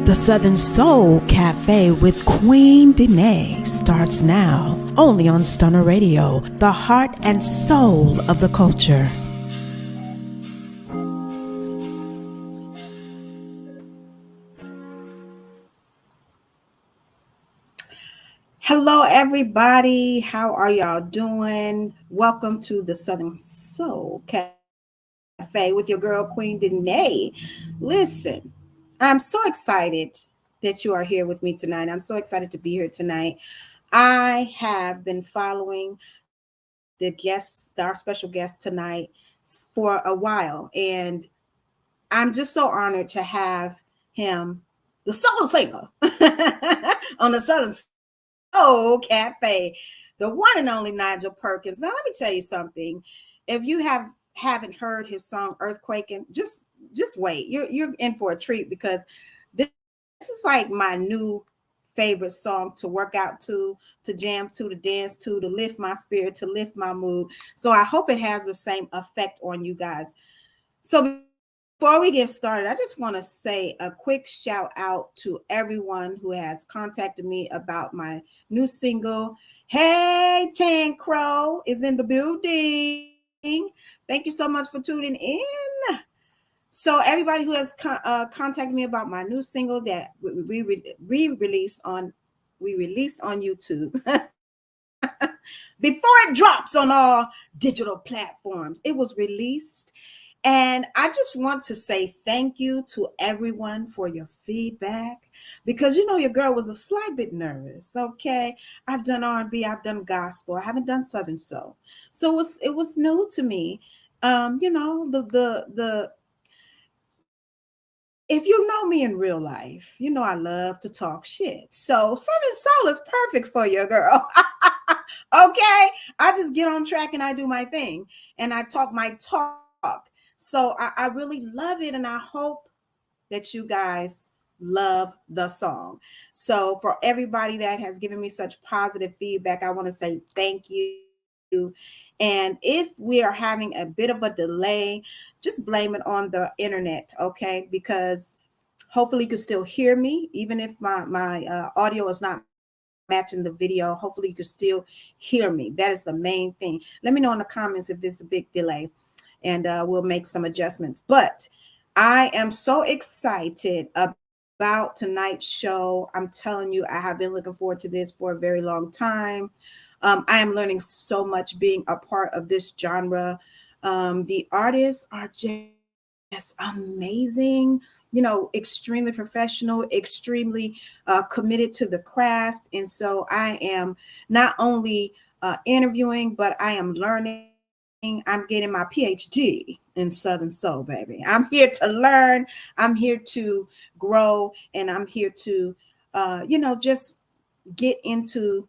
The Southern Soul Cafe with Queen Denae starts now, only on Stunner Radio, the heart and soul of the culture. Hello, everybody. How are y'all doing? Welcome to the Southern Soul Cafe with your girl, Queen Denae. Listen, I'm so excited that you are here with me tonight. I'm so excited to be here tonight. I have been following the guest, our special guest tonight, for a while, and I'm just so honored to have him, the soul singer, on the Southern Soul Cafe, the one and only Nigel Perkins. Now, let me tell you something. If you haven't heard his song "Earthquaking," just wait. You're in for a treat, because this is like my new favorite song to work out to jam to dance to lift my spirit, to lift my mood. So I hope it has the same effect on you guys. So before we get started, I just want to say a quick shout out to everyone who has contacted me about my new single. Hey, Tan Crow is in the building. Thank you so much for tuning in. So everybody who has contacted me about my new single that we released on YouTube before it drops on all digital platforms. It was released. And I just want to say thank you to everyone for your feedback, because your girl was a slight bit nervous. Okay, I've done R&B, I've done gospel, I haven't done Southern Soul, so it was new to me. The if you know me in real life, I love to talk shit. So Southern Soul is perfect for you, girl. Okay, I just get on track and I do my thing and I talk my talk. So I really love it, and I hope that you guys love the song. So for everybody that has given me such positive feedback, I want to say thank you. And if we are having a bit of a delay, just blame it on the internet, okay? Because hopefully you can still hear me, even if my audio is not matching the video. Hopefully you can still hear me. That is the main thing. Let me know in the comments if it's a big delay, and we'll make some adjustments. But I am so excited about tonight's show. I'm telling you, I have been looking forward to this for a very long time. I am learning so much being a part of this genre. The artists are just amazing, extremely professional, extremely committed to the craft. And so I am not only interviewing, but I am learning. I'm getting my PhD in Southern Soul, baby. I'm here to learn. I'm here to grow, and I'm here to, just get into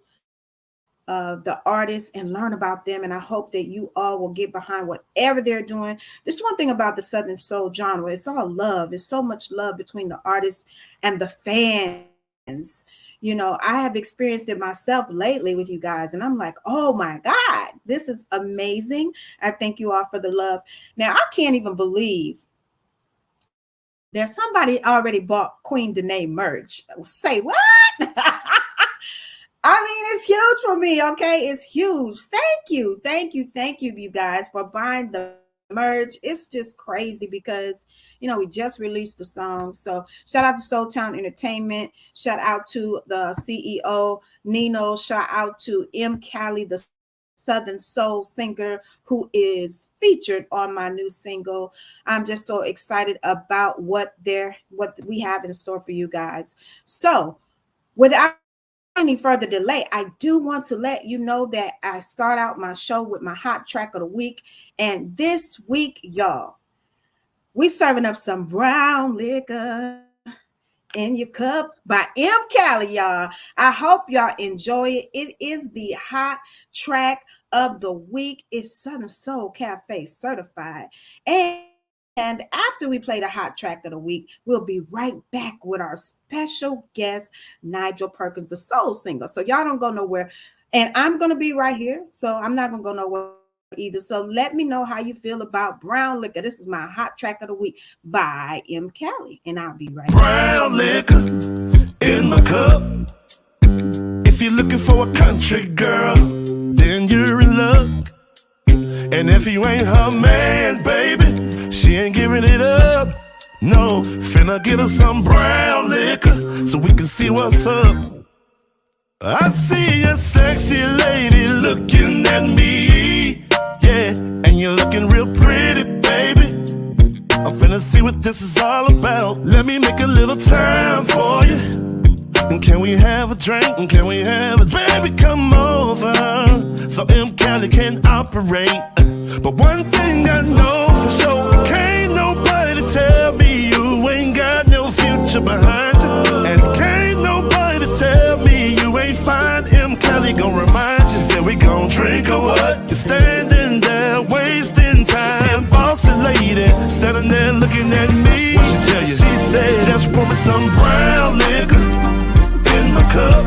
the artists and learn about them. And I hope that you all will get behind whatever they're doing. There's one thing about the Southern Soul genre. It's all love. It's so much love between the artists and the fans. I have experienced it myself lately with you guys, and I'm like, oh my God, this is amazing. I thank you all for the love. Now, I can't even believe that somebody already bought Queen Denae merch. Say what? I mean, it's huge for me, okay? It's huge. Thank you, you guys, for buying the merch. It's just crazy because, we just released the song. So shout out to Soul Town Entertainment. Shout out to the CEO, Nino. Shout out to M. Callie, the Southern Soul singer, who is featured on my new single. I'm just so excited about what we have in store for you guys. So without any further delay, I do want to let you know that I start out my show with my hot track of the week. And this week, y'all, we serving up some brown liquor in your cup by M. Callie, y'all. I hope y'all enjoy it. It is the hot track of the week. It's Southern Soul Cafe certified. And after we play the hot track of the week, we'll be right back with our special guest, Nigel Perkins, the soul singer. So y'all don't go nowhere. And I'm going to be right here. So I'm not going to go nowhere. either. So let me know how you feel about Brown Liquor. This is my hot track of the week by M. Kelly, and I'll be right back. Brown liquor in my cup. If you're looking for a country girl, then you're in luck. And if you ain't her man, baby, she ain't giving it up. No, finna get her some brown liquor so we can see what's up. I see a sexy lady looking at me, yeah, and you're looking real pretty, baby. I'm finna see what this is all about. Let me make a little time for you. And can we have a drink? And can we have a baby, come over so M. Kelly can operate. But one thing I know for sure, can't nobody tell me you ain't got no future behind you. And can't nobody tell me you ain't fine. M. Kelly gon' remind you. She said we gon' drink or what? You're standing there wasting time. See a bossy lady standing there looking at me. What she tell you? She said just pour me some brown liquor in my cup.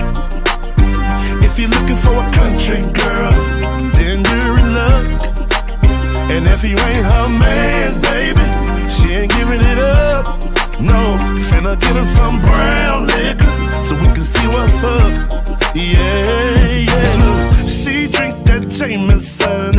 If you're looking for a country girl, then you're in luck. And if you ain't her man, baby, she ain't giving it up. No, finna get her some brown liquor so we can see what's up. Yeah, yeah. She drink that Jameson,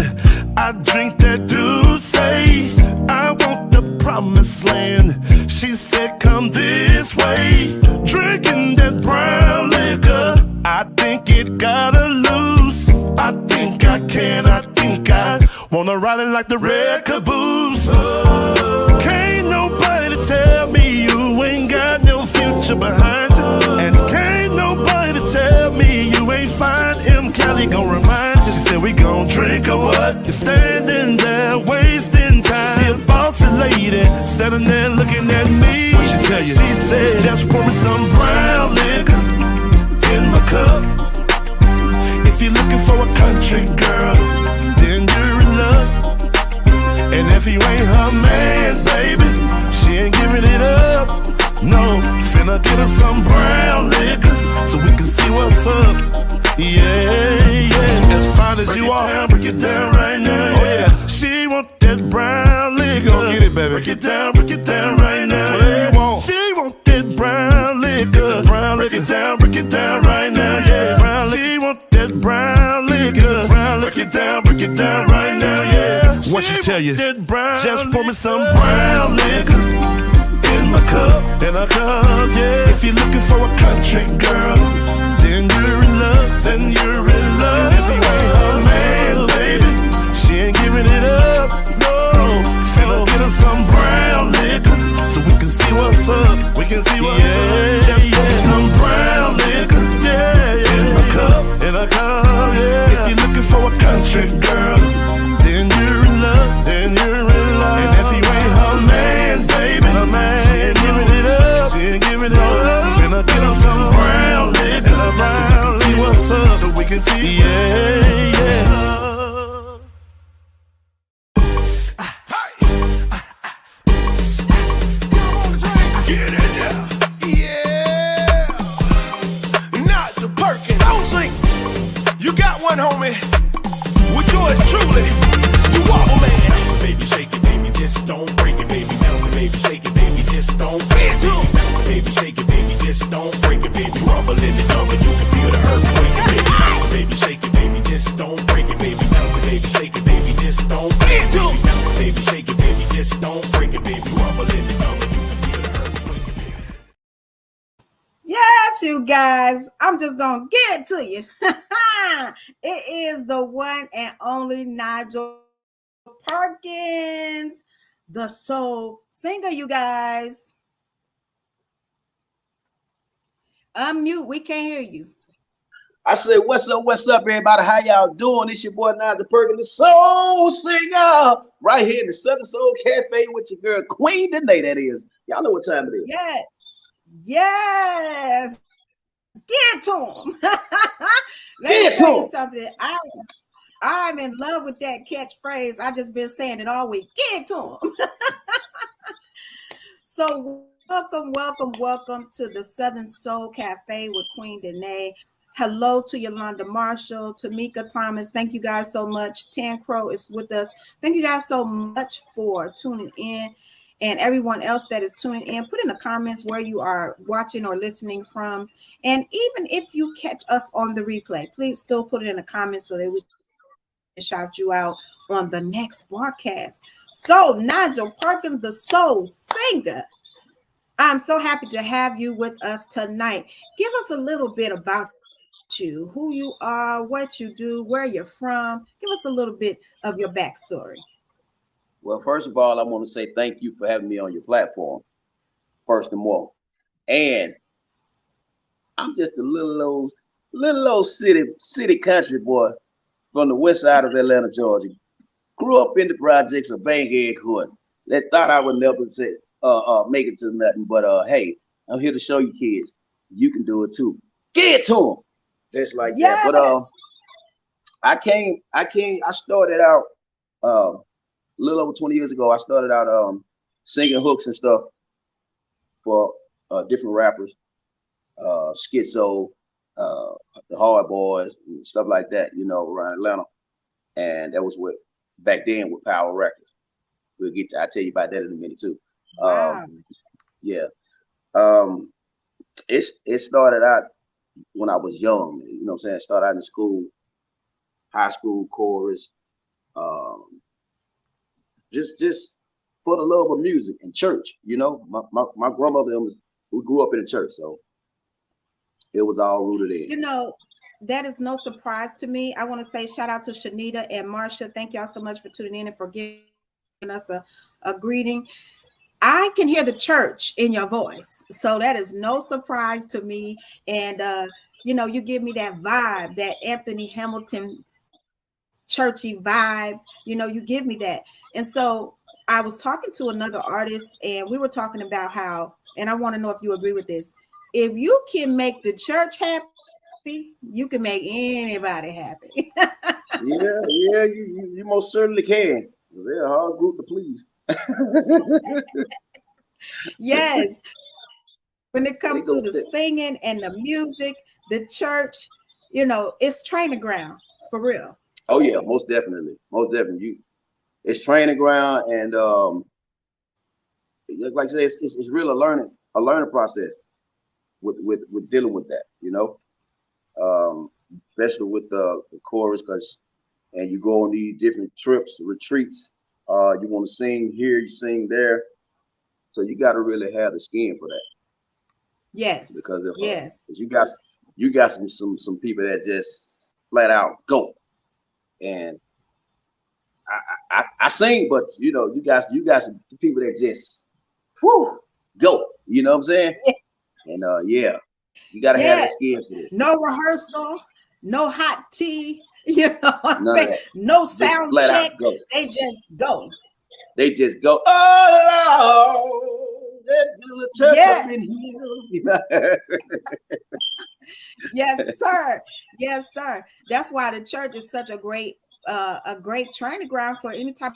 I drink that Douce. I want the promised land. She said come this way. Drinking that brown liquor, I think it gotta loose. I think I can, I think I wanna ride it like the red caboose. Can't nobody tell me you ain't got no future behind you. And can't nobody tell me you ain't fine. M. Kelly gon' remind you. She said we gon' drink or what? You're standing there wasting time. See a bossy lady standing there looking at me. What she tell you? She said just pour me some brown liquor in my cup. If you're looking for a country girl, then you're in luck. And if you ain't her man, baby, she ain't giving it up. No, finna get her some brown liquor so we can see what's up. Yeah, yeah. As fine as you are, break it down right now. Oh yeah, she want that brown liquor. You gon' get it, baby. Break it down right now. What you want? She want that brown liquor. Break it down right now. Yeah, brown liquor. She want that brown liquor. Break it down right now. Yeah. What she tell you? Just pour me some brown liquor in my cup, yeah. If you're looking for a country girl, then you're in love, If you ain't her man, baby, she ain't giving it up, no. Finna get her some brown liquor so we can see what's up. We can see what's up. Just pour me some brown liquor, yeah. In a cup, yeah. If you're looking for a country girl, then you're in love, And if you ain't her man, baby, she ain't giving it up, Finna get her some brown liquor so we can see what's up, so we can see, yeah. Get it now, yeah. Nigel Perkins, don't sing. You got one, homie. With yours truly, you wobble, man. Bounce it, baby, shake it, baby, just don't break it, baby. Bounce it, baby, shake it, baby, just don't break it, baby. Bounce it, baby, shake it, baby, just don't break it, baby. Rumble in the jungle, you can feel the earthquake, baby. Bounce it, baby, shake it, baby, just don't break it, baby. Bounce it, baby, shake it, baby, just don't break it, baby. Bounce it, baby, shake it, baby, just don't break it, baby. Rumble in the jungle, you can feel the earthquake, baby. Yes, you guys, I'm just gonna give it to you. It is the one and only Nigel Perkins, the soul singer, you guys. Unmute, we can't hear you. I said, what's up, everybody? How y'all doing? It's your boy Nigel Perkins, the soul singer, right here in the Southern Soul Cafe with your girl, Queen Denae, that is. Y'all know what time it is. Yes. Get to him. Let me tell you something. I'm in love with that catchphrase. I just been saying it all week. Get to him. So welcome to the Southern Soul Cafe with Queen Denae. Hello to Yolanda Marshall, Tamika Thomas. Thank you guys so much. Tan Crow is with us. Thank you guys so much for tuning in. And everyone else that is tuning in, put in the comments where you are watching or listening from. And even if you catch us on the replay, please still put it in the comments so that we can shout you out on the next broadcast. So, Nigel Perkins, the soul singer, I'm so happy to have you with us tonight. Give us a little bit about you, who you are, what you do, where you're from. Give us a little bit of your backstory. Well, first of all, I want to say thank you for having me on your platform, first and more. And I'm just a little old city country boy from the west side of Atlanta, Georgia. Grew up in the projects of Bankhead Court. They thought I would never make it to nothing, but hey, I'm here to show you kids you can do it too. Get it to them, just like Yes. that. But I started out a little over 20 years ago. I started out singing hooks and stuff for different rappers, Schizo, the Hard Boys, and stuff like that, around Atlanta. And that was back then with Power Records. I'll tell you about that in a minute too. Wow. Yeah. It started out when I was young, what I'm saying? Started out in school, high school chorus, just for the love of music and church, my grandmother we grew up in the church, so it was all rooted in. That is no surprise to me. I want to say shout out to Shanita and Marsha. Thank y'all so much for tuning in and for giving us a greeting. I can hear the church in your voice, so that is no surprise to me. And you give me that vibe, that Anthony Hamilton churchy vibe. You give me that. And so I was talking to another artist, and we were talking about how, and I want to know if you agree with this. If you can make the church happy, you can make anybody happy. yeah, you most certainly can. They're a hard group to please. Yes. When it comes to the singing and the music, the church, it's training ground for real. Oh yeah, most definitely. It's training ground, and like I say, it's really a learning process with dealing with that, especially with the chorus, and you go on these different trips, retreats. You want to sing here, you sing there, so you got to really have the skin for that. Yes, because yes, you got some people that just flat out go, and I sing, but you got some people that just go. You know what I'm saying? And yeah, you got to have that skin for this. No rehearsal, no hot tea. You know what I'm saying? No sound check. They just go. They just go. Oh, that church up in here. Yes, sir. Yes, sir. That's why the church is such a great training ground for any type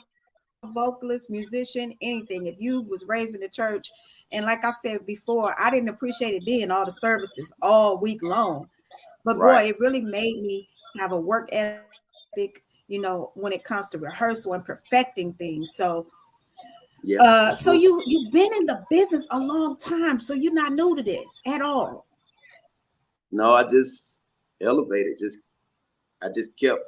of vocalist, musician, anything. If you was raised in the church, and like I said before, I didn't appreciate it then, all the services all week long. But boy, it really made me have a work ethic, when it comes to rehearsal and perfecting things. So so you've been in the business a long time, so you're not new to this at all. No, I just elevated. I just kept,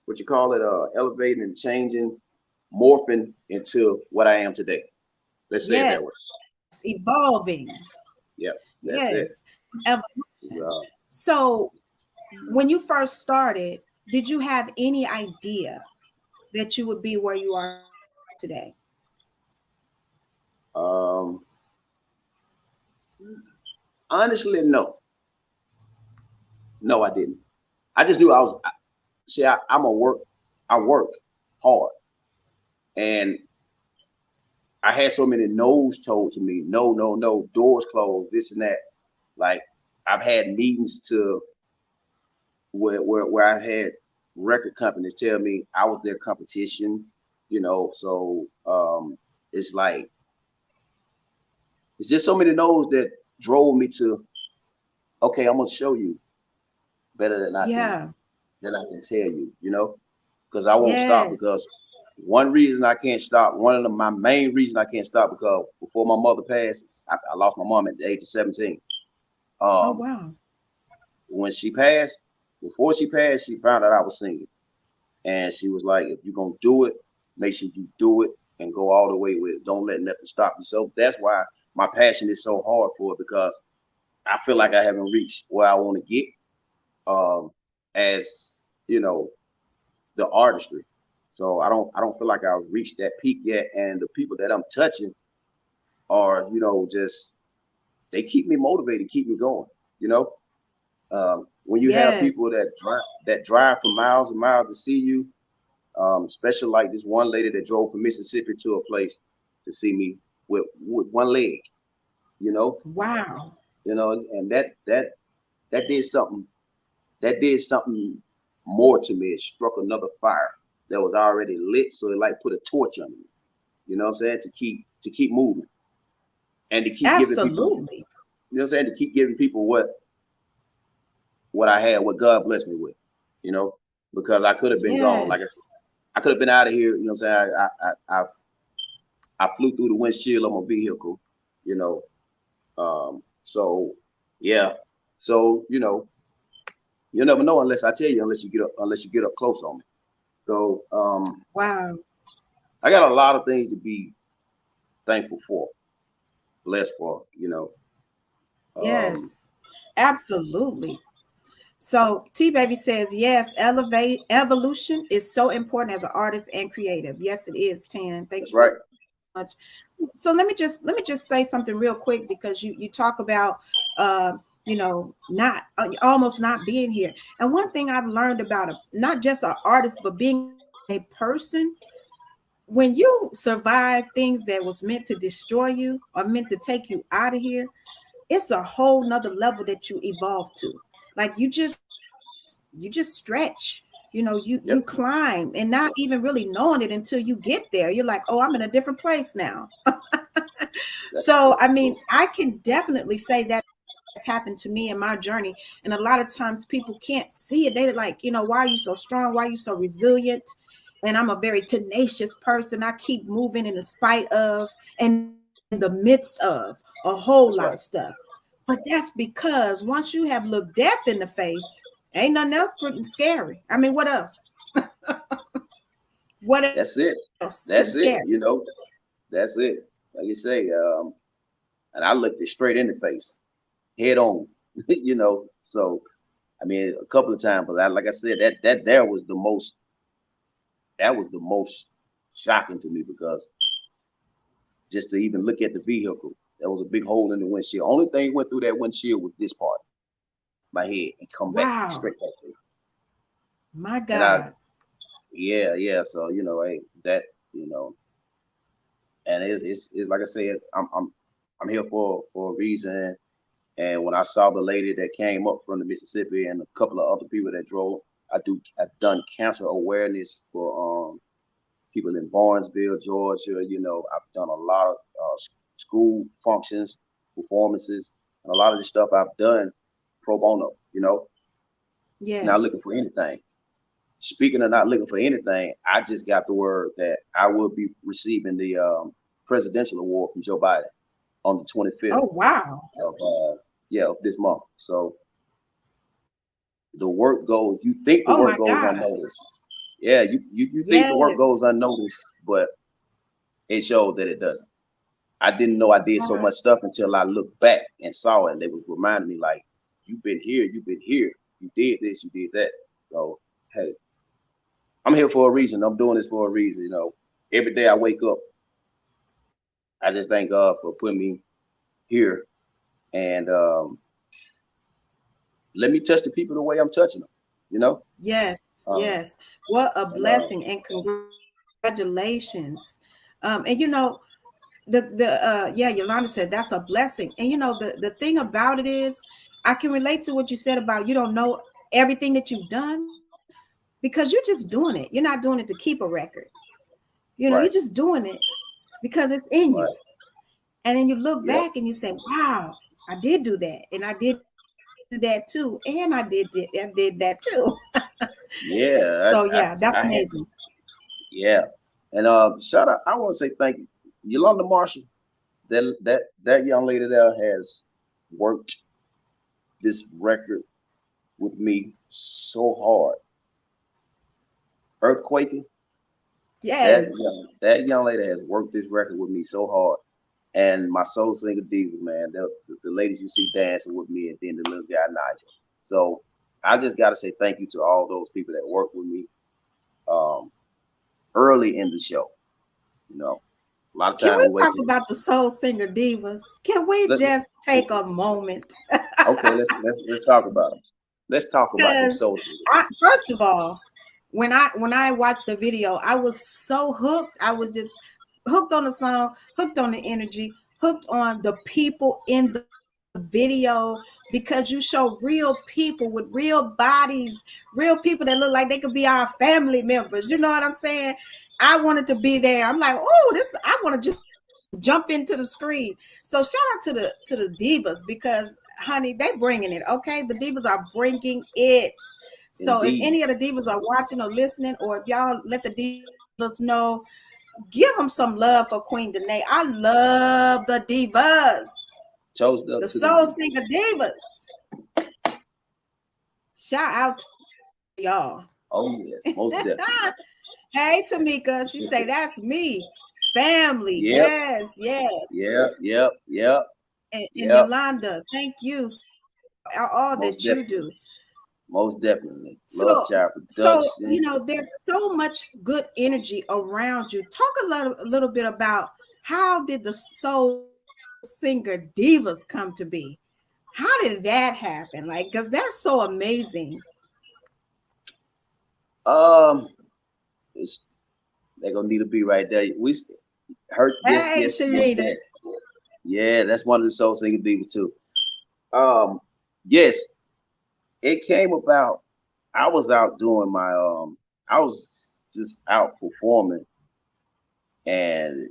what you call it, elevating and changing, morphing into what I am today. Let's say it that way. It's evolving. Yeah. That's it. So when you first started, did you have any idea that you would be where you are today? Honestly, no. No, I didn't. I just knew I work hard. And I had so many no's told to me. No, doors closed, this and that. Like I've had meetings to where I had record companies tell me I was their competition, so it's like it's just so many no's that drove me to okay, I'm gonna show you better Yeah. than I can tell you, you know, because I won't stop Yes. because one reason I can't stop, my main reason I can't stop because before my mother passed, I lost my mom at the age of 17. Oh Um, wow. when she passed, before she passed, she found out I was singing. And she was like, if you're gonna do it, make sure you do it and go all the way with it. Don't let nothing stop you. So that's why my passion is so hard for it because I feel like I haven't reached where I want to get as you know the artistry. So I don't feel like I've reached that peak yet. And the people that I'm touching are just they keep me motivated, keep me going. You know, when you have Yes. people that drive for miles and miles to see you, especially like this one lady that drove from Mississippi to a place to see me with one leg, you know, Wow. and that did something. That did something more to me. It struck another fire that was already lit, so it like put a torch under me. You know what I'm saying? To keep moving and to keep giving people. Absolutely. You know what I'm saying? To keep giving people what I had, what God blessed me with. You know, because I could have been gone. Like Yes. I could have been out of here. You know what I'm saying? I flew through the windshield of my vehicle. You know, so yeah. So you'll never know unless I tell you, unless you get up close on me. So Wow. I got a lot of things to be thankful for, blessed for. Um, Yes. Absolutely. So T Baby says, yes, elevate evolution is so important as an artist and creative. Yes, it is, Tan. Thank you that's so right. much. So let me just say something real quick because you talk about not almost not being here. And one thing I've learned about not just an artist but being a person, when you survive things that was meant to destroy you or meant to take you out of here, it's a whole nother level that you evolve to. Like you just stretch, you Yep, climb and not even really knowing it until you get there. You're like, oh, I'm in a different place now. So that's I mean, true. I can definitely say that has happened to me in my journey. And a lot of times people can't see it. They're like, why are you so strong? Why are you so resilient? And I'm a very tenacious person. I keep moving in the spite of and in the midst of a whole lot of That's right. stuff. But that's because once you have looked death in the face, ain't nothing else pretty scary. I mean, what else? What That's else it. can scare? That's it. That's it. Like you say, and I looked it straight in the face, head on. So I mean, a couple of times, but like I said, that was the most. That was the most shocking to me because just to even look at the vehicle, there was a big hole in the windshield. Only thing went through that windshield was this part, my head, and come back Wow, straight back there. my And I, God. yeah. So hey, that you know, and it's like I said, I'm here for a reason. And when I saw the lady that came up from the Mississippi and a couple of other people that drove, I've done cancer awareness for people in Barnesville, Georgia. I've done a lot of school functions, performances, and a lot of the stuff I've done pro bono. Not looking Yes. for anything. Speaking of not looking for anything, I just got the word that I will be receiving the presidential award from Joe Biden on the 25th Oh, wow. of of this month. So the work goes. You think the Oh, work my goes God. unnoticed. Yeah, you think the work Yes. goes unnoticed, but it showed that it doesn't. I didn't know I did so Wow. much stuff until I looked back and saw it, and it was reminding me like, you've been here, you did this, you did that. So hey, I'm here for a reason. I'm doing this for a reason. Every day I wake up, I just thank God for putting me here and let me touch the people the way I'm touching them. You know, Yes. um, Yes. What a and blessing and congratulations. And yeah, Yolanda said that's a blessing. And the thing about it is I can relate to what you said about you don't know everything that you've done because you're just doing it. You're not doing it to keep a record. You're right, just doing it because it's in you. right, And then you look yep, back and you say, wow, I did do that. And I did it well. do that too, and I did that too. Yeah, So yeah, that's I had, amazing. yeah. And shout out, I want to say thank you. Yolanda Marshall, that young lady there has worked this record with me so hard. Earthquaking, Yes. that young lady has worked this record with me so hard. And my soul singer divas, man, the ladies you see dancing with me, and then the little guy Nigel. So I just got to say thank you to all those people that worked with me um, early in the show. You know, a lot of Can times we we wait talk till about the soul singer divas? Can we let's just take a moment? okay, let's talk about them. Let's talk about them Because soul singer divas. first of all, when I watched the video, I was so hooked. I was just hooked on the song, hooked on the energy, hooked on the people in the video, because you show real people with real bodies, real people that look like they could be our family members. You know what I'm saying? I wanted to be there. I'm like, oh, this I want to just jump into the screen. So shout out to the divas, because honey, they bringing it. Okay, the divas are bringing it. So if any Indeed, of the divas are watching or listening, or if y'all let the divas know, give them some love for Queen Denae. I love the divas, chose the up to the soul singer divas. Shout out to y'all. oh yes, most definitely. Hey Tamika, she say that's me. Family. Yep, Yes, yes. yep, yep, yep, And yep. Yolanda, thank you for all that you Most do. definitely, most definitely. So, Love Child so Production. there's so much good energy around you. Talk a little bit about how did the soul singer divas come to be? How did that happen? Like, because that's so amazing. Um, it's, they're gonna need to be right there. Hurt Hey, this Sharita. that. Yeah, that's one of the soul singer divas too. Um, yes, it came about. I was out doing my I was just out performing, and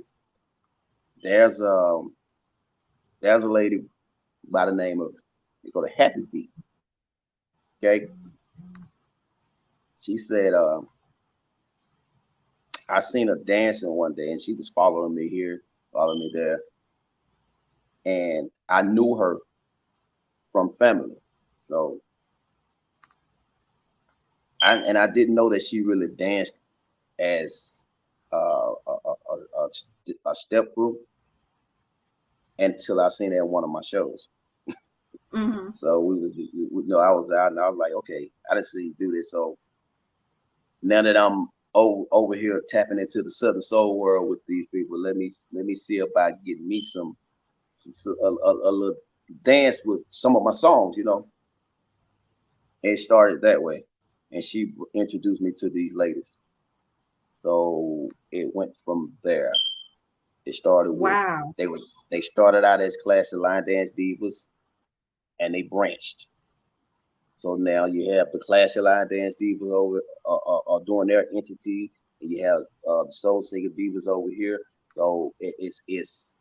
there's um there's a lady by the name of they go to Happy Feet. Okay, she said I seen her dancing one day, and she was following me here, following me there, and I knew her from family. So I didn't know that she really danced as a step group until I seen it at one of my shows. Hmm. So I was out and I was like, okay, I didn't see you do this. So now that I'm over here tapping into the Southern Soul world with these people, let me see about getting me a little dance with some of my songs, And it started that way, and she introduced me to these ladies. So it went from there. It started with Wow. they were they started out as classic line dance divas, and they branched. So now you have the classic line dance divas over doing their entity, and you have the soul singer divas over here. So it's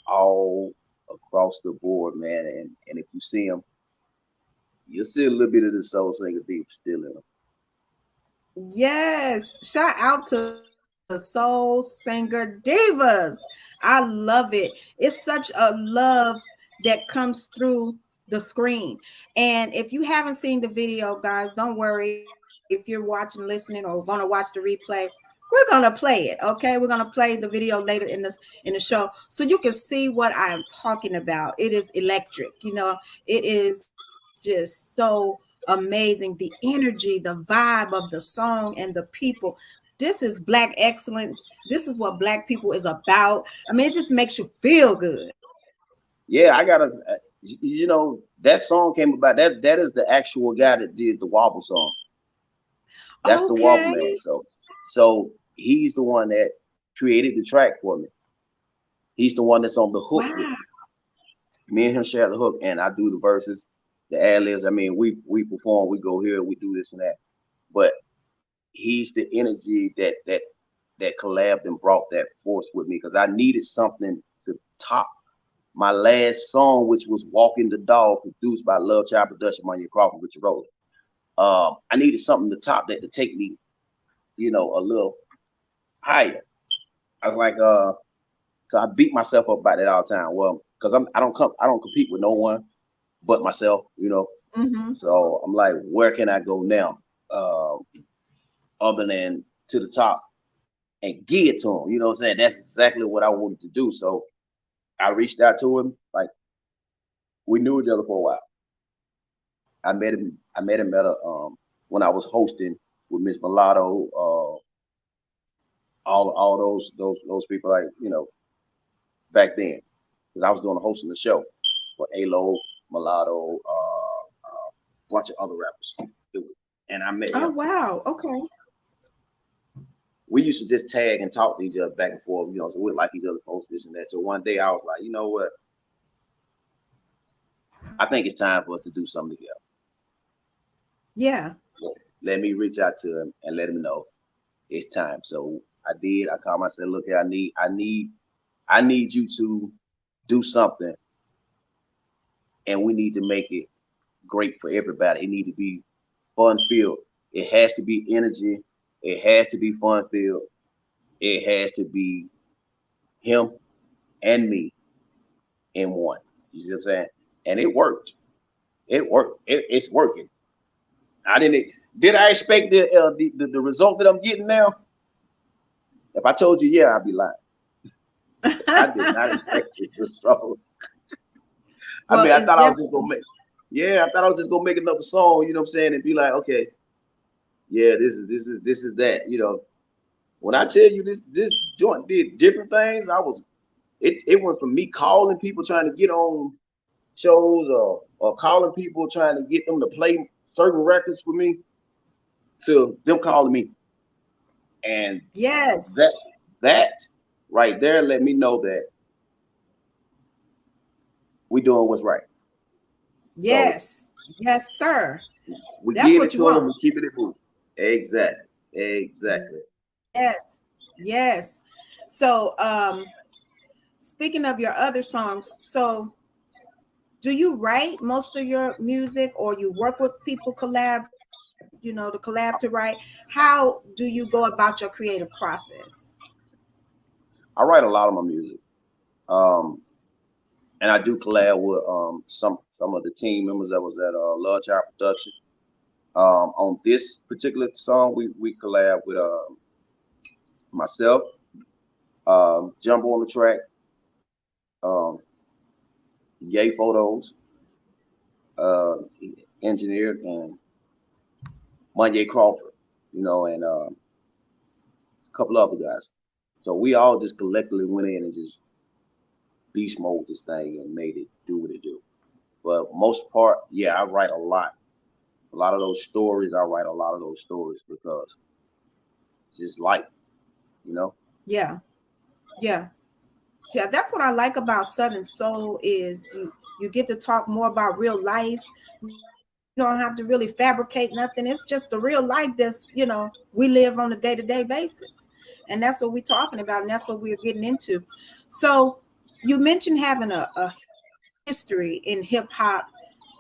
all across the board, man. And if you see them, you'll see a little bit of the soul singer divas still in them. Yes. Shout out to the soul singer divas. I love it. It's such a love that comes through the screen. And if you haven't seen the video, guys, don't worry. If you're watching, listening, or want to watch the replay, we're gonna play it. Okay, we're gonna play the video later in the show, so you can see what I'm talking about. It is electric. It is just so amazing. The energy, the vibe of the song, and the people. This is Black excellence. This is what Black people is about. I mean, it just makes you feel good. Yeah, I gotta. That song came about. That is the actual guy that did the Wobble song. That's the Wobble Okay. man. So he's the one that created the track for me. He's the one that's on the hook Wow. with me. Me and him share the hook, and I do the verses, the ad libs. I mean, we perform, we go here, we do this and that. But he's the energy that collabed and brought that force with me because I needed something to top my last song, which was Walking the Dog, produced by Love Child Production, Money Crawford, Richard Rose. I needed something to top that to take me, you know, a little higher. I was like, so I beat myself up about that all the time. Well, because I don't compete with no one but myself, you know. Mm-hmm. So I'm like, where can I go now, other than to the top and give it to him? You know what I'm saying? That's exactly what I wanted to do. So I reached out to him. Like, we knew each other for a while. I met him at a when I was hosting with Miss Mulatto, all those people, like, you know, back then, because I was doing a hosting the show for Alo, Mulatto, bunch of other rappers. And I met him. Oh wow, okay. We used to just tag and talk to each other back and forth, you know, so we like each other post this and that. So one day I was like, you know what? I think it's time for us to do something together. Yeah. Let me reach out to him and let him know it's time. So I did. I called myself, look here, I need you to do something, and we need to make it great for everybody. It need to be fun filled. It has to be energy. It has to be fun filled. It has to be him and me in one. You see what I'm saying? And it worked. It worked. It's working. Did I expect the result that I'm getting now? If I told you, yeah, I'd be lying. I did not expect the results. Well, I thought I was just gonna make. Yeah, I thought I was just gonna make another song. You know what I'm saying? And be like, okay, yeah, this is that. You know, when I tell you this joint did different things, it went from me calling people trying to get on shows or calling people trying to get them to play certain records for me to them calling me. And yes, that right there let me know that we doing what's right. Yes, so, yes, sir. We get it to them, we keep it moving. Exactly. Yes. So speaking of your other songs, so do you write most of your music, or you work with people to collab to write? How do you go about your creative process? I write a lot of my music. And I do collab with some of the team members that was at Love Child Production. On this particular song, we collab with myself, Jumbo on the track, Yay Photos, engineered, and Money Crawford, you know, and a couple other guys. So we all just collectively went in and just beast mode this thing and made it do what it do. But most part, yeah, I write a lot. A lot of those stories, I write a lot of those stories because it's just life, you know? Yeah. That's what I like about Southern Soul is you get to talk more about real life. You don't have to really fabricate nothing. It's just the real life that's, we live on a day-to-day basis. And that's what we're talking about. And that's what we're getting into. So you mentioned having a history in hip hop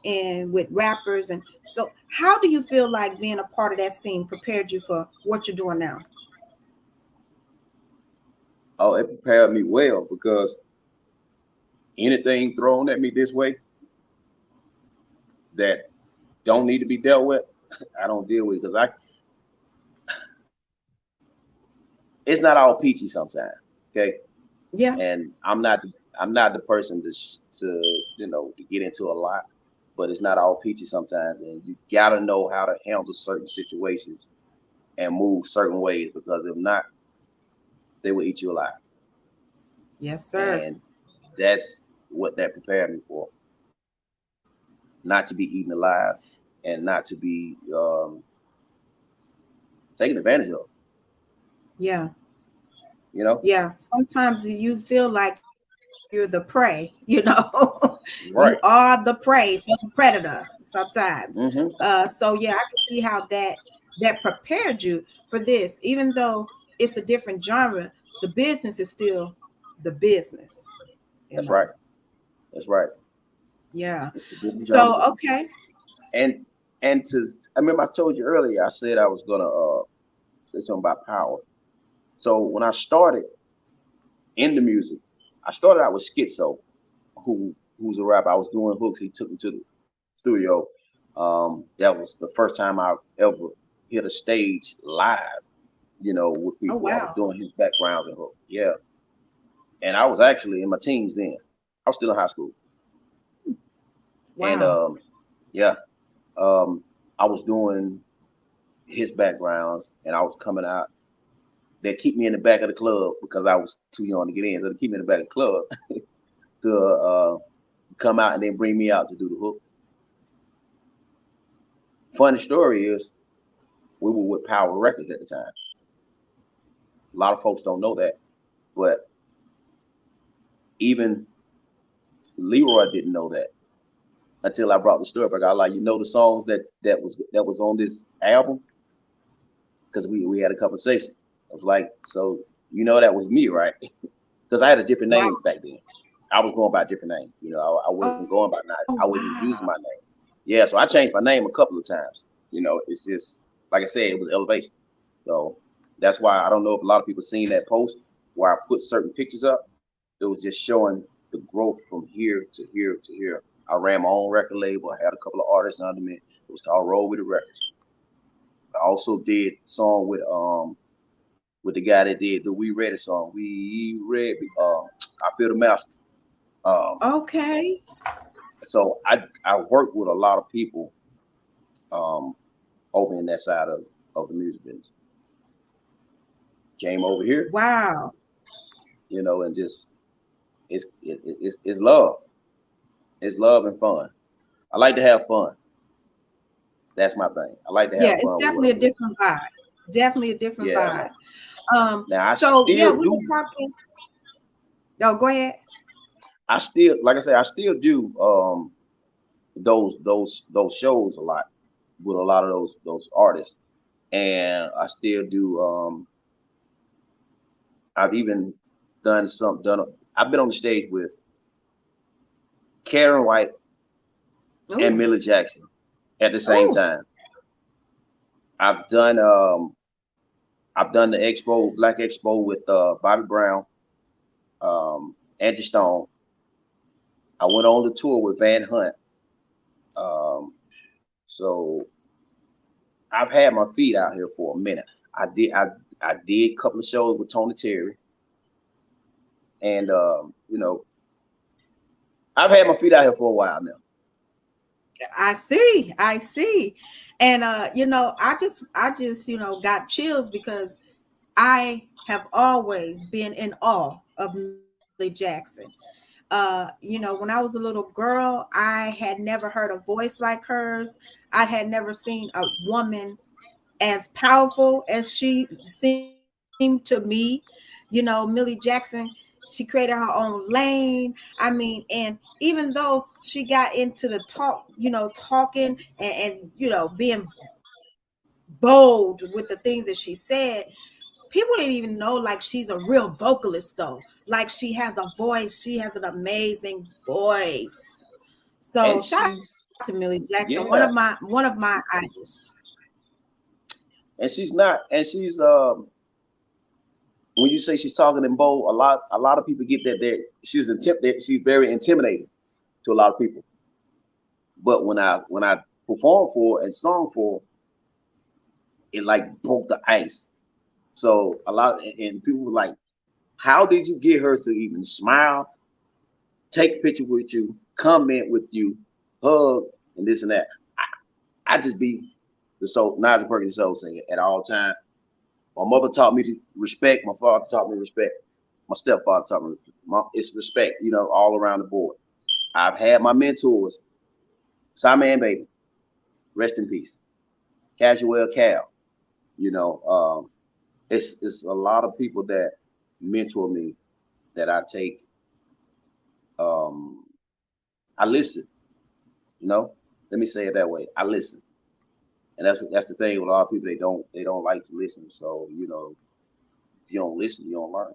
and with rappers. And so how do you feel like being a part of that scene prepared you for what you're doing now? Oh, it prepared me well, because anything thrown at me this way that don't need to be dealt with, I don't deal with, because it's not all peachy sometimes. Okay. Yeah. And I'm not the person to get into a lot, but it's not all peachy sometimes, and you gotta know how to handle certain situations and move certain ways, because if not, they will eat you alive. Yes, sir. And that's what that prepared me for. Not to be eaten alive and not to be taken advantage of. Yeah. You know? Yeah. Sometimes you feel like you're the prey, Right. You are the prey for the predator sometimes. Mm-hmm. So yeah, I can see how that prepared you for this. Even though it's a different genre, the business is still the business. That's right. That's right. Yeah. It's a different genre. So okay. And I remember I told you earlier. I said I was gonna say something about power. So when I started in the music, I started out with Schizo, who's a rapper. I was doing hooks. He took me to the studio. That was the first time I ever hit a stage live, with Oh people. I was wow. doing his backgrounds and hook. Yeah. And I was actually in my teens then. I was still in high school. And Wow. yeah, um, I was doing his backgrounds and I was coming out. They keep me in the back of the club because I was too young to get in. So they keep me in the back of the club to come out and then bring me out to do the hooks. Funny story is we were with Power Records at the time. A lot of folks don't know that, but even Leroy didn't know that until I brought the story back. I was like, the songs that was on this album, because we had a conversation. I was like, so that was me, right? Because I had a different Wow. name back then. I was going by a different name. I wasn't going by Oh not. I wasn't wow. using my name. Yeah, so I changed my name a couple of times. It's just like I said, it was elevation. So that's why I don't know if a lot of people seen that post where I put certain pictures up. It was just showing the growth from here to here to here. I ran my own record label. I had a couple of artists under me. It was called Roll with the Records. I also did song with the guy that did the We Ready song. We read I Feel the Master. Um, Okay. so I worked with a lot of people um over in that side of the music business. Came over here, Wow. and just it's love. It's love and fun. I like to have fun. That's my thing. I like to Yeah, have it's fun with what definitely I a do. different vibe. Definitely a different Yeah, man. vibe. Now I So yeah, still we were do. talking. Oh, go ahead. I still, like I say, I still do those shows a lot with a lot of those artists, and I still do. I've even done. I've been on the stage with Karen White and Oh, Millie Jackson at the same oh, time. I've done um I've done the expo, Black Expo with Bobby Brown, Angie Stone. I went on the tour with Van Hunt. Um, so I've had my feet out here for a minute. I did a couple of shows with Tony Terry, and I've had my feet out here for a while now. I see, I see. And I just got chills because I have always been in awe of Millie Jackson. When I was a little girl, I had never heard a voice like hers. I had never seen a woman as powerful as she seemed to me. Millie Jackson, she created her own lane. I mean, and even though she got into the talking and being bold with the things that she said, people didn't even know like she's a real vocalist though. Like she has a voice, she has an amazing voice. So And shout out to she's Millie Jackson, one yeah, of my idols. and she's not, and she's when you say she's talking in bold, a lot of people get that there. She's very intimidating to a lot of people. But when I performed for and sung for, it like broke the ice. So a lot and people were like, "How did you get her to even smile, take a picture with you, comment with you, hug, and this and that?" I just be the soul Nigel Perkins soul singer at all time. My mother taught me to respect. My father taught me respect. My stepfather taught me it's respect. All around the board. I've had my mentors, Simon and Baby, rest in peace. Casual Cal. You know, it's a lot of people that mentor me that I take. Um, I listen. You know, let me say it that way. I listen, and that's the thing with a lot of people. They don't like to listen. So if you don't listen, you don't learn.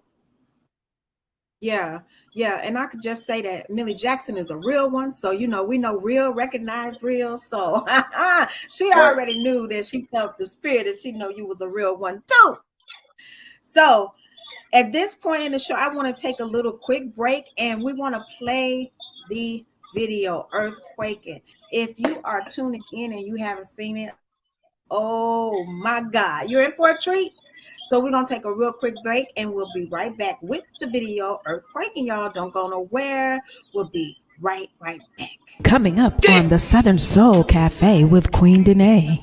Yeah, yeah, and I could just say that Millie Jackson is a real one. So we know real, recognize real. So she Right. already knew that she felt the spirit, and she know you was a real one too. So at this point in the show, I want to take a little quick break, and we want to play the video Earthquaking. If you are tuning in and you haven't seen it, oh my God, you're in for a treat. So we're gonna take a real quick break, and we'll be right back with the video Earthquaking. Y'all don't go nowhere. We'll be right back. Coming up on the Southern Soul Cafe with Queen Denae.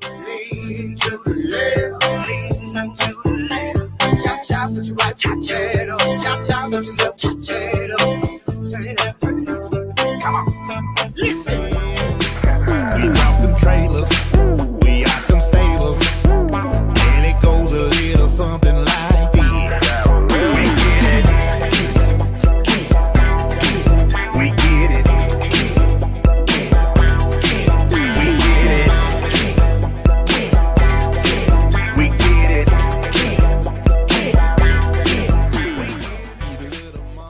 Lean to the left, lean to the left. Chop, chop, with your right potato. Chop, chop, with your left potato. Turn it up, turn it up. Come on, listen. We drop them trailers, we out them stables, and it goes a little something like this. We get it, we get it, we get it, we get it.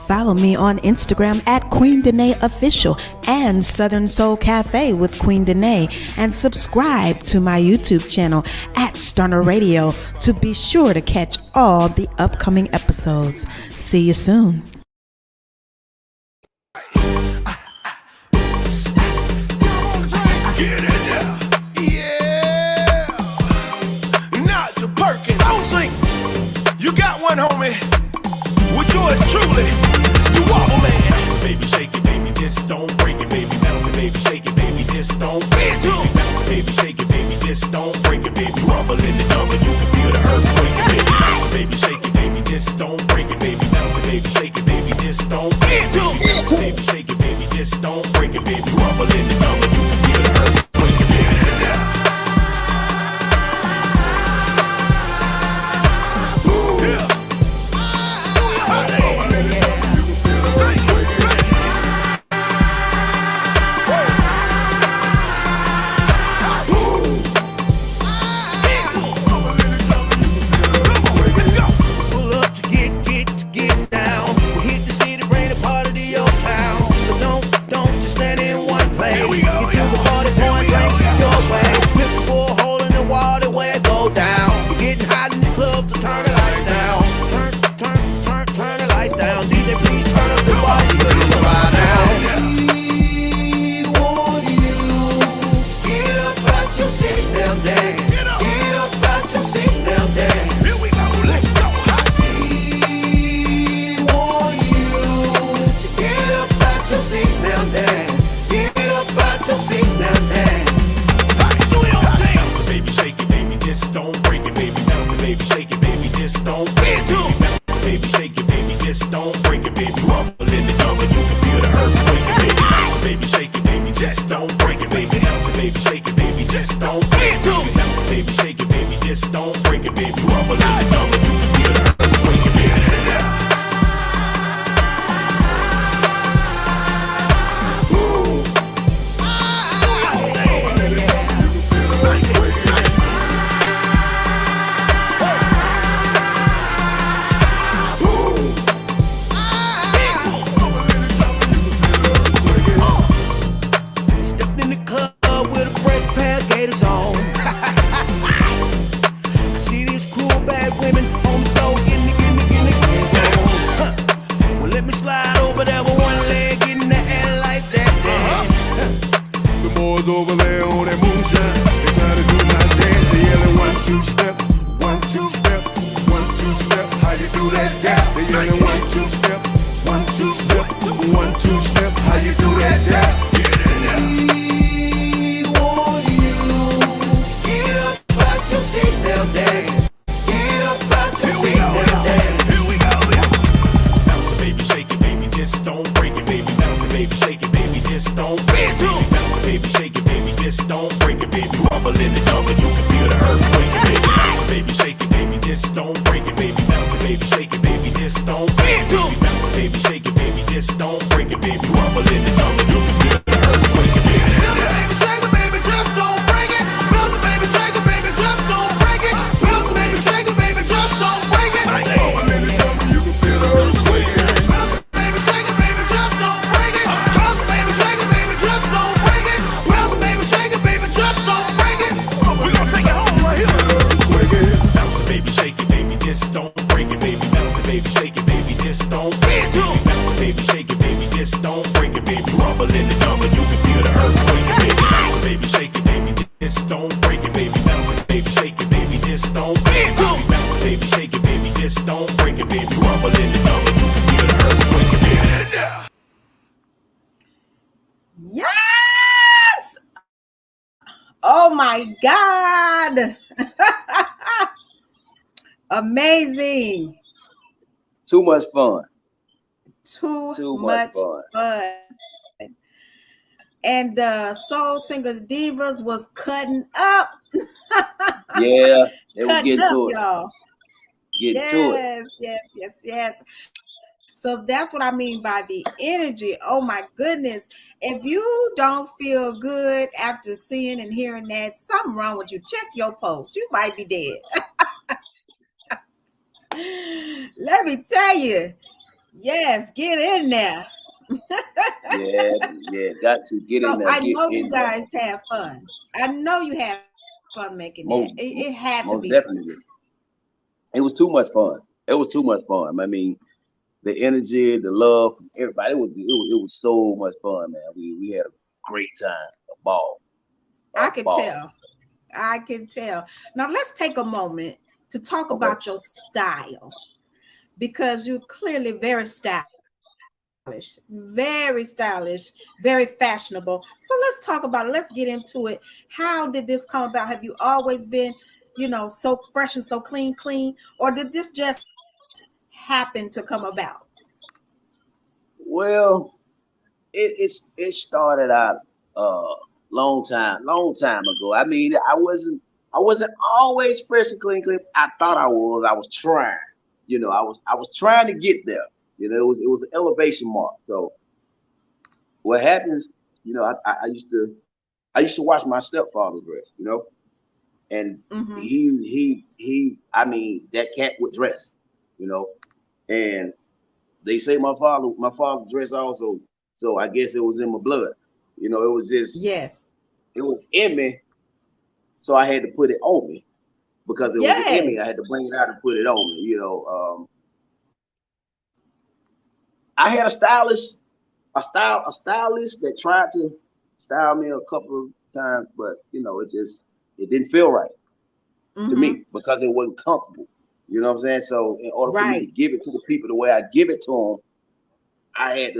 Follow me on Instagram at Queen Denae Official and Southern Soul Cafe with Queen Denae, and subscribe to my YouTube channel at Stunner Radio to be sure to catch all the upcoming episodes. See you soon. Get it now. Yeah. Nigel Perkins. Soul sing. You got one, homie. With yours truly. You wobble man. Bounce it, baby, shake it, baby. Just don't break it, baby. Bounce it, baby, shake it, baby. Just don't break it, baby. Bounce it, baby, shake it, baby. Just don't break it, baby. Rumble in the jungle. You can feel the earthquake, baby. Bounce it, baby, shake it, baby. Just don't break it, baby. Bounce it, baby, shake it, baby. Just don't break it, baby. Bounce it, baby, shake it, baby. Just don't break it, baby. Rumble in the jungle. You can feel the earthquake, baby. Earthquake. just don't break it, baby. Bounce it, baby, shake it, baby. Just don't break it, baby. Bounce it, baby, shake it, baby. Just don't break it, baby. Rumble in the jungle, you can feel the earthquake again. Yeah. Yes. Oh my God. Amazing. Too much fun. Too much fun. And the Soul Singers Divas was cutting up. Yeah, they were getting up, to it. y'all. Getting to it. Yes. So that's what I mean by the energy. Oh my goodness. If you don't feel good after seeing and hearing that, something wrong with you. Check your pulse. You might be dead. Let me tell you. Yes, get in there. yeah, got to get in there. I know you guys have fun. I know you have fun making that. It had to be definitely. Fun. It was too much fun. I mean, the energy, the love from everybody. It was so much fun, man. We had a great time, a ball. I can tell. Now let's take a moment to talk about your style, because you're clearly very stylish, very fashionable. So let's talk about it. Let's get into it. How did this come about? Have you always been, so fresh and so clean, or did this just happen to come about? Well, it started out long time ago. I mean, I wasn't always fresh and clean. I thought I was. I was trying. I was trying to get there. It was an elevation mark. So what happens? I used to watch my stepfather dress. And he. I mean, that cat would dress. And they say my father dressed also. So I guess it was in my blood. It was just it was in me. So I had to put it on me because it was in me. I had to bring it out and put it on me. I had a stylist that tried to style me a couple of times, but it didn't feel right to me because it wasn't comfortable. You know what I'm saying? So in order for me to give it to the people the way I give it to them, I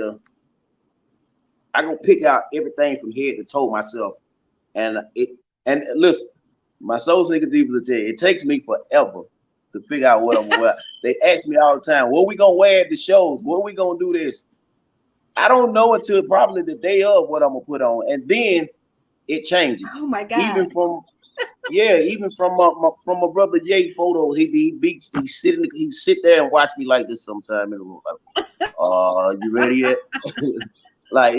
gonna pick out everything from head to toe myself. And listen, my Soul Singer Divas will tell you, it takes me forever to figure out what I'm gonna wear. They ask me all the time, what we gonna wear at the shows? What we gonna do this? I don't know until probably the day of what I'm gonna put on, and then it changes. Oh my God! Even from my brother Ye photo, he sit there and watch me like this sometime in the room. Like, you ready yet? Like,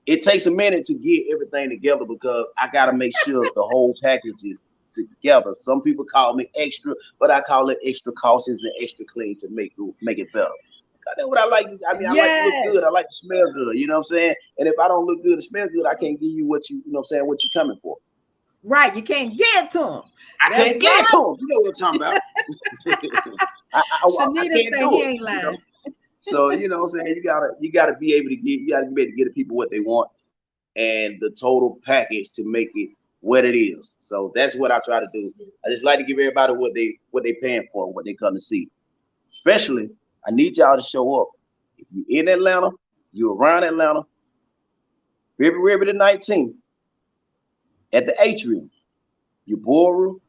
it takes a minute to get everything together because I gotta make sure the whole package is together. Some people call me extra, but I call it extra cautious and extra clean to make it better. That's what I like. I mean, I like to look good. I like to smell good. You know what I'm saying? And if I don't look good and smell good, I can't give you what what you're coming for. Right. You can't get it to them. I can't get it to them. You know what I'm talking about. Shanita said he ain't lying. So what I'm saying, you gotta be able to get the people what they want and the total package to make it what it is. So that's what I try to do. I just like to give everybody what they paying for, what they come to see. Especially, I need y'all to show up. If you're in Atlanta, you're around Atlanta, February the 19th at the Atrium, Ubora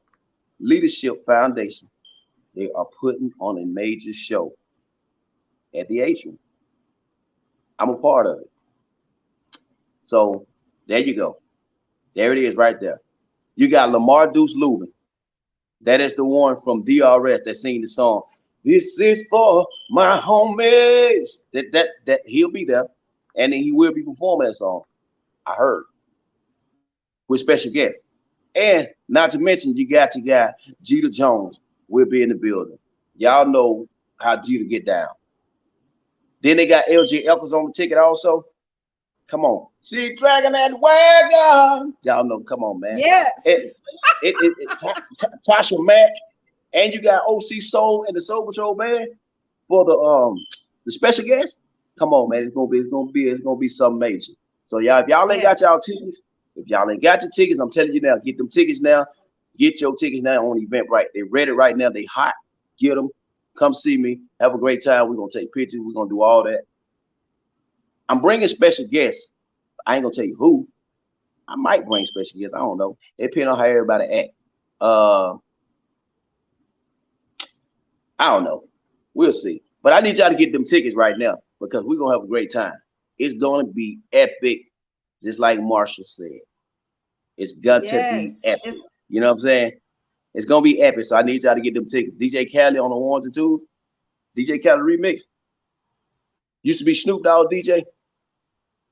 Leadership Foundation. They are putting on a major show at the Atrium. I'm a part of it. So there you go. There it is right there. You got Lamar Deuce Lubin. That is the one from DRS that sing the song, "This is for my homies." That he'll be there. And then he will be performing that song. I heard. With special guests. And not to mention, you got your guy, Jeter Jones, will be in the building. Y'all know how Jeter get down. Then they got LJ Elkins on the ticket also. Come on. See, dragging that wagon. Y'all know, come on, man. Yes. Tasha Mack. And you got OC Soul and the Soul Patrol band for the special guest. Come on, man. It's gonna be something major. So y'all, if y'all ain't got y'all tickets, If y'all ain't got your tickets, I'm telling you now, get them tickets now. Get your tickets now on Eventbrite. They ready right now. They hot. Get them. Come see me. Have a great time. We're gonna take pictures. We're gonna do all that. I'm bringing special guests. I ain't gonna tell you who. I might bring special guests. I don't know. It depends on how everybody act. I don't know. We'll see. But I need y'all to get them tickets right now because we're gonna have a great time. It's gonna be epic, just like Marshall said. It's got to be epic. You know what I'm saying? It's gonna be epic. So I need y'all to get them tickets. DJ Khaled on the ones and twos. DJ Khaled remix. Used to be Snoop Dogg DJ.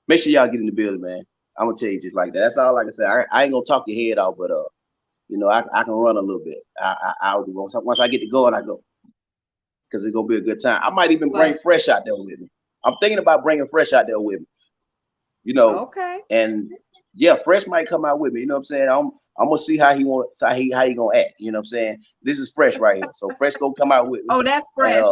Make sure y'all get in the building, man. I'm gonna tell you just like that. That's all like I said. I ain't gonna talk your head off, but you know, I can run a little bit. I'll do once I get to going, I go. Because it's gonna be a good time. I might even bring Fresh out there with me. I'm thinking about bringing Fresh out there with me. You know, okay. And yeah, Fresh might come out with me. You know what I'm saying? I'm gonna see how he gonna act. You know what I'm saying? This is Fresh right here. So Fresh gonna come out with me. Oh, that's Fresh.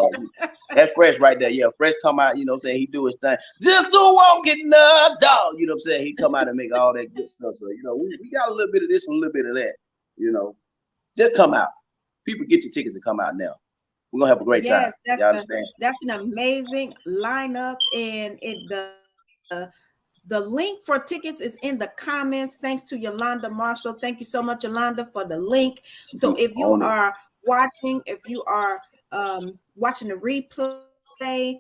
That's Fresh right there. Yeah, Fresh come out. You know what I'm saying? He do his thing. Just do walking the dog. You know what I'm saying? He come out and make all that good stuff. So you know, we got a little bit of this and a little bit of that. You know, just come out. People get your tickets and come out now. We're gonna have a great time. You understand? That's an amazing lineup, and the link for tickets is in the comments. Thanks to Yolanda Marshall. Thank you so much, Yolanda, for the link. So if you are watching, watching the replay,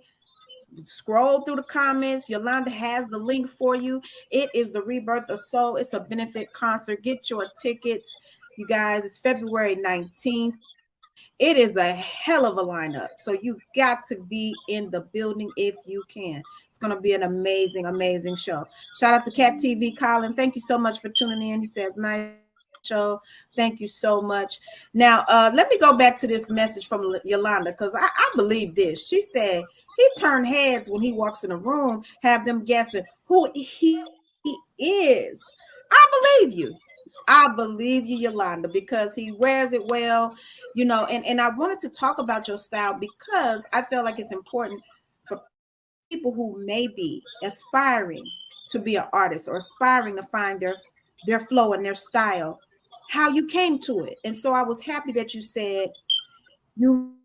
scroll through the comments. Yolanda has the link for you. It is the Rebirth of Soul. It's a benefit concert. Get your tickets, you guys. It's February 19th. It is a hell of a lineup. So you got to be in the building if you can. It's going to be an amazing, amazing show. Shout out to Cat TV, Colin. Thank you so much for tuning in. He says, nice show. Thank you so much. Now, let me go back to this message from Yolanda, because I believe this. She said he turned heads when he walks in a room, have them guessing who he is. I believe you. I believe you, Yolanda, because he wears it well, you know, and I wanted to talk about your style because I feel like it's important for people who may be aspiring to be an artist or aspiring to find their flow and their style, how you came to it. And so I was happy that you said you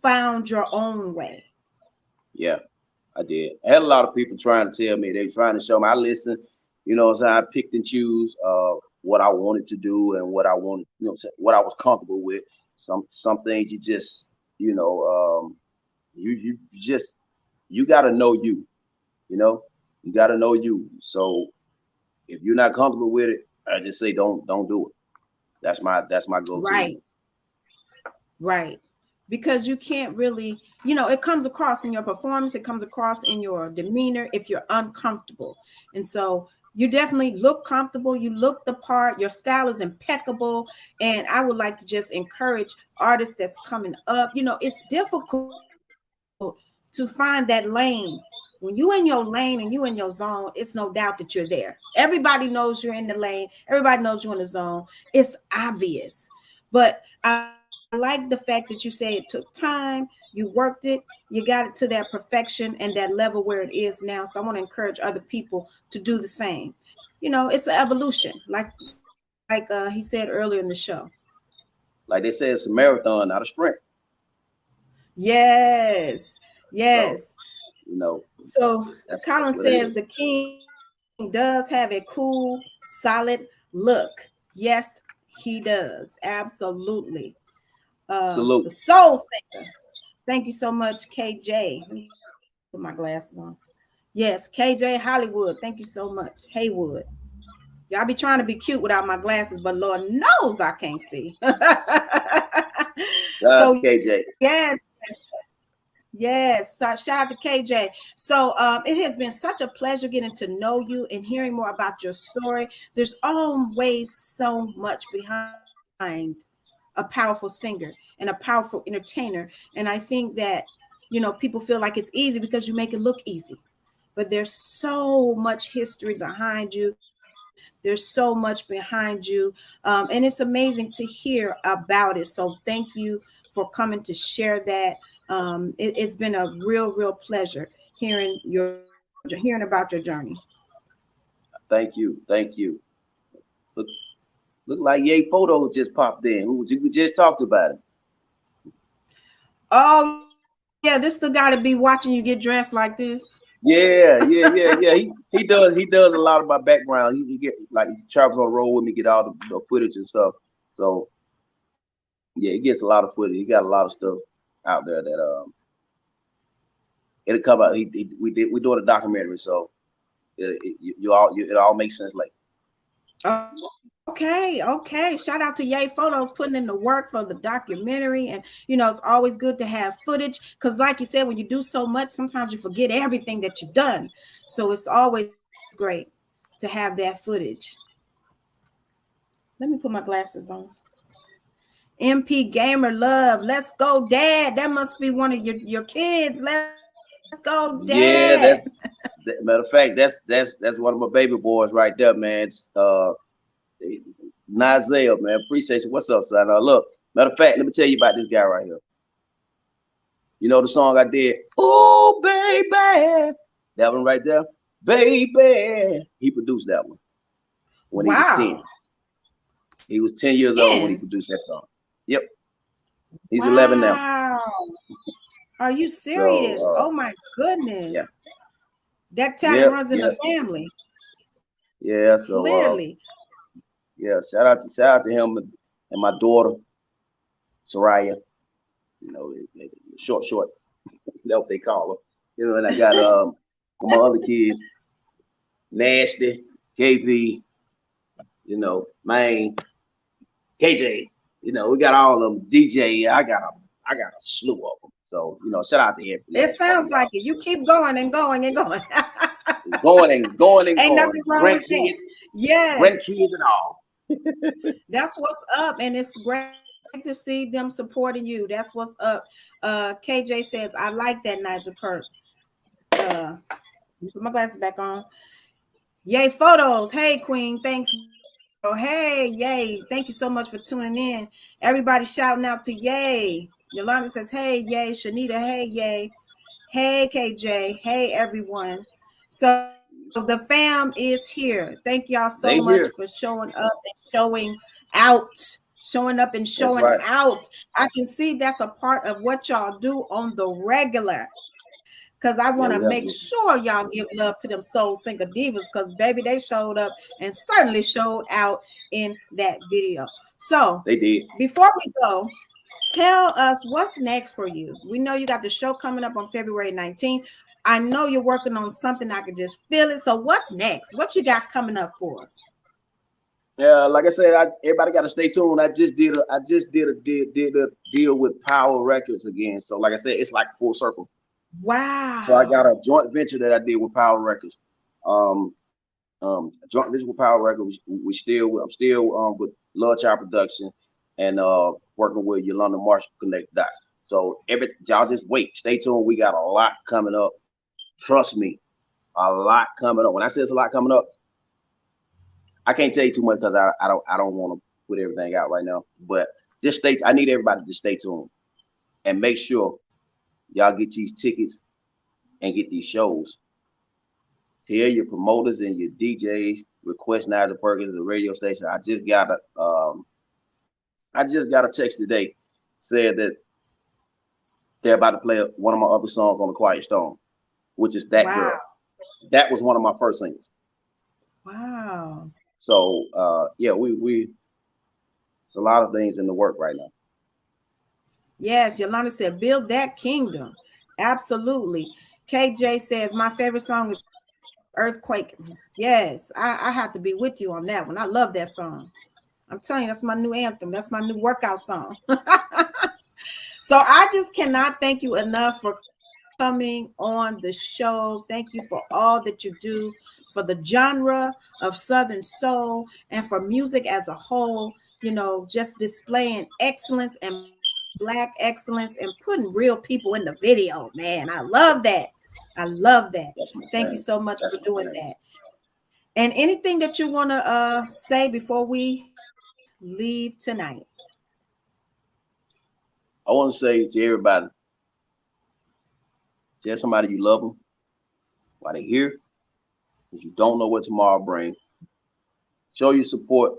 found your own way. Yeah, I did. I had a lot of people trying to tell me, they trying to show me. I listened, you know, so I picked and choose what I wanted to do and what I wanted, you know, what I was comfortable with. Some things you just, you know, you got to know you, you know, you got to know you. So if you're not comfortable with it, I just say don't do it. That's my go-to. Right. Because you can't really, you know, it comes across in your performance, it comes across in your demeanor if you're uncomfortable. And so you definitely look comfortable, you look the part, your style is impeccable. And I would like to just encourage artists that's coming up. You know, it's difficult to find that lane. When you in your lane and you in your zone, it's no doubt that you're there. Everybody knows you're in the lane. Everybody knows you're in the zone. It's obvious. But I like the fact that you say it took time, you worked it, you got it to that perfection and that level where it is now. So I want to encourage other people to do the same. You know, it's an evolution, like he said earlier in the show. Like they say, it's a marathon, not a sprint. Yes. So, you know. So Colin says the king does have a cool, solid look. Yes, he does. Absolutely. Salute. The soul singer. Thank you so much, KJ. Let me put my glasses on. Yes, KJ Hollywood. Thank you so much. Haywood. Y'all be trying to be cute without my glasses, but Lord knows I can't see. So KJ. Yes. So shout out to KJ. So it has been such a pleasure getting to know you and hearing more about your story. There's always so much behind a powerful singer and a powerful entertainer. And I think that, you know, people feel like it's easy because you make it look easy. But there's so much history behind you. There's so much behind you. And it's amazing to hear about it. So thank you for coming to share that. It's been a real pleasure hearing about your journey. Thank you. Look, look like Yay Photo just popped in. We just talked about it. Oh yeah, this the guy to be watching you get dressed like this. Yeah. He does a lot of my background. He get like he travels on the road with me, get all the footage and stuff. So yeah, he gets a lot of footage. He got a lot of stuff out there that it'll come out. We doing a documentary, so it all makes sense later. Okay. Shout out to Yay Photos putting in the work for the documentary. And it's always good to have footage because, like you said, when you do so much, sometimes you forget everything that you've done. So it's always great to have that footage. Let me put my glasses on. MP Gamer Love, let's go, Dad. That must be one of your kids. Let's go, Yeah, Dad. matter of fact, that's one of my baby boys right there, man. Nigel, man, appreciate you. What's up, son? Look, matter of fact, let me tell you about this guy right here. You know the song I did? Oh, baby. That one right there. Baby. He produced that one when he was 10. He was 10 years old when he produced that song. Yep. He's 11 now. Are you serious? So, oh my goodness. Yeah. That talent runs in the family. Yeah, so clearly. Yeah, shout out to him and my daughter, Soraya. Short. That's what they call her. And I got my other kids, Nasty, KP, Maine, KJ. We got all of them. DJ, I got a slew of them. So shout out to him. It sounds like it. You keep going and going and going. going and going. Ain't nothing wrong with that. Yes. Grandkids and all. That's what's up, and it's great to see them supporting you. That's what's up. KJ says, I like that, Nigel Perk. Put my glasses back on. Yay Photos. Hey, Queen. Thanks. Oh, hey, Yay. Thank you so much for tuning in. Everybody shouting out to Yay. Yolanda says, hey, Yay. Shanita, hey, Yay. Hey, KJ. Hey, everyone. So the fam is here. Thank y'all so much for showing up and showing out. Showing up and showing out. I can see that's a part of what y'all do on the regular. Because I want to make sure y'all give love to them soul singer divas. Because baby, they showed up and certainly showed out in that video. So they did. Before we go, tell us what's next for you. We know you got the show coming up on February 19th. I know you're working on something. I can just feel it. So what's next? What you got coming up for us? Yeah, like I said, everybody got to stay tuned. I just did a deal with Power Records again. So like I said, it's like full circle. Wow. So I got a joint venture that I did with Power Records. A joint venture with Power Records. I'm still with Love Child Production and working with Yolanda Marshall Connect Dots. So y'all just wait, stay tuned. We got a lot coming up. Trust me, a lot coming up. When I say it's a lot coming up, I can't tell you too much because I don't want to put everything out right now. But just I need everybody to stay tuned and make sure y'all get these tickets and get these shows. Tell your promoters and your DJs, request Nigel Perkins, the radio station. I just got a text today said that they're about to play one of my other songs on the Quiet Storm, which is That Girl. That was one of my first singles. Wow. So we a lot of things in the work right now. Yes, Yolanda said, build that kingdom. Absolutely. KJ says, my favorite song is Earthquake. Yes, I have to be with you on that one. I love that song. I'm telling you, that's my new anthem. That's my new workout song. So I just cannot thank you enough for coming on the show. Thank you for all that you do for the genre of Southern soul and for music as a whole, just displaying excellence and Black excellence and putting real people in the video, man. I love that. Thank you so much for doing that. And anything that you want to say before we leave tonight? I want to say to everybody, tell somebody you love them while they're here, because you don't know what tomorrow brings. Show your support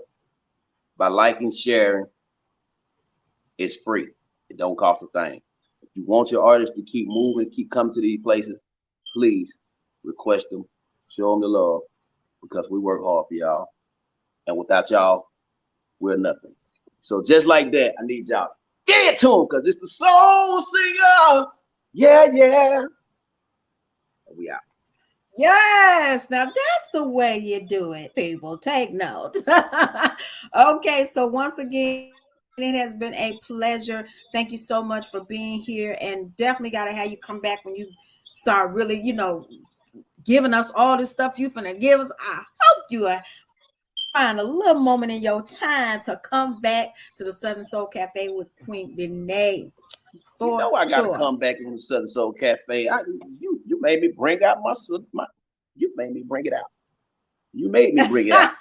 by liking, sharing. It's free. It don't cost a thing. If you want your artists to keep moving, keep coming to these places, please request them, show them the love, because we work hard for y'all. And without y'all, we're nothing. So just like that, I need y'all get to them, because it's the soul singer. Yeah, yeah. And we out. Yes, now that's the way you do it, people. Take note. Okay, so once again, it has been a pleasure. Thank you so much for being here, and definitely got to have you come back when you start really, giving us all this stuff you finna give us. I hope you find a little moment in your time to come back to the Southern Soul Cafe with Queen Denae. For You know I gotta sure. come back from the Southern Soul Cafe. You made me bring out my you made me bring it out. You made me bring it out.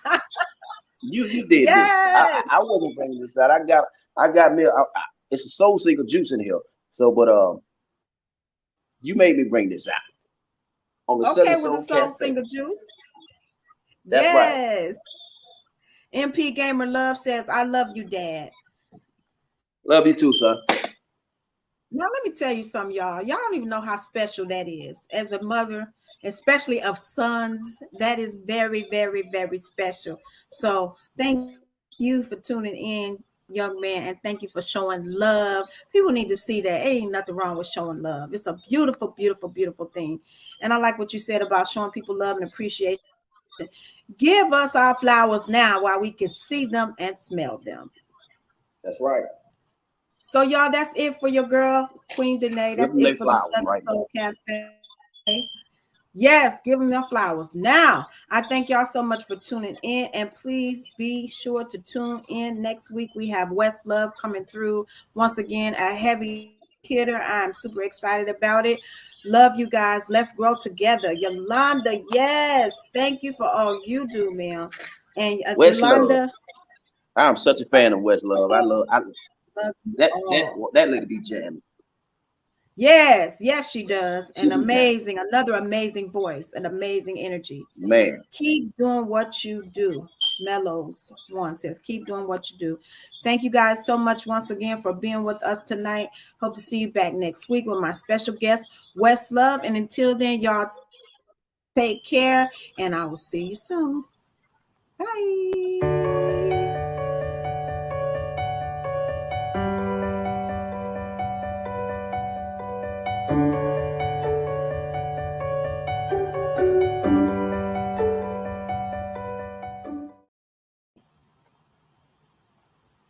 You did this. Yes. I wasn't bringing this out. I got me. It's a soul single juice in here. So, but you made me bring this out on the Southern Okay, with the Soul soul Cafe. singer juice. That's right. Yes. MP Gamer Love says, I love you, Dad. Love you too, son. Now, let me tell you something, y'all. Y'all don't even know how special that is. As a mother, especially of sons, that is very, very, very special. So, thank you for tuning in, young man, and thank you for showing love. People need to see that. Ain't nothing wrong with showing love. It's a beautiful, beautiful, beautiful thing. And I like what you said about showing people love and appreciation. Give us our flowers now while we can see them and smell them. That's right. So, y'all, that's it for your girl, Queen Denae. Give That's them it their for the flowers Southern right now. Soul Cafe. Yes, give them their flowers. Now, I thank y'all so much for tuning in, and please be sure to tune in next week. We have West Love coming through once again, a heavy hitter. I'm super excited about it. Love you guys. Let's grow together. Yolanda, yes, thank you for all you do, ma'am. And West Love. Yolanda, I'm such a fan of West Love. I love love you that all. that lady be jamming. Yes, yes, she does. She An be jamming. amazing, another amazing voice, an amazing energy. Man. Keep doing what you do. Mellows one says, keep doing what you do. Thank you guys so much once again for being with us tonight. Hope to see you back next week with my special guest, West Love. And until then, y'all take care, and I will see you soon. Bye.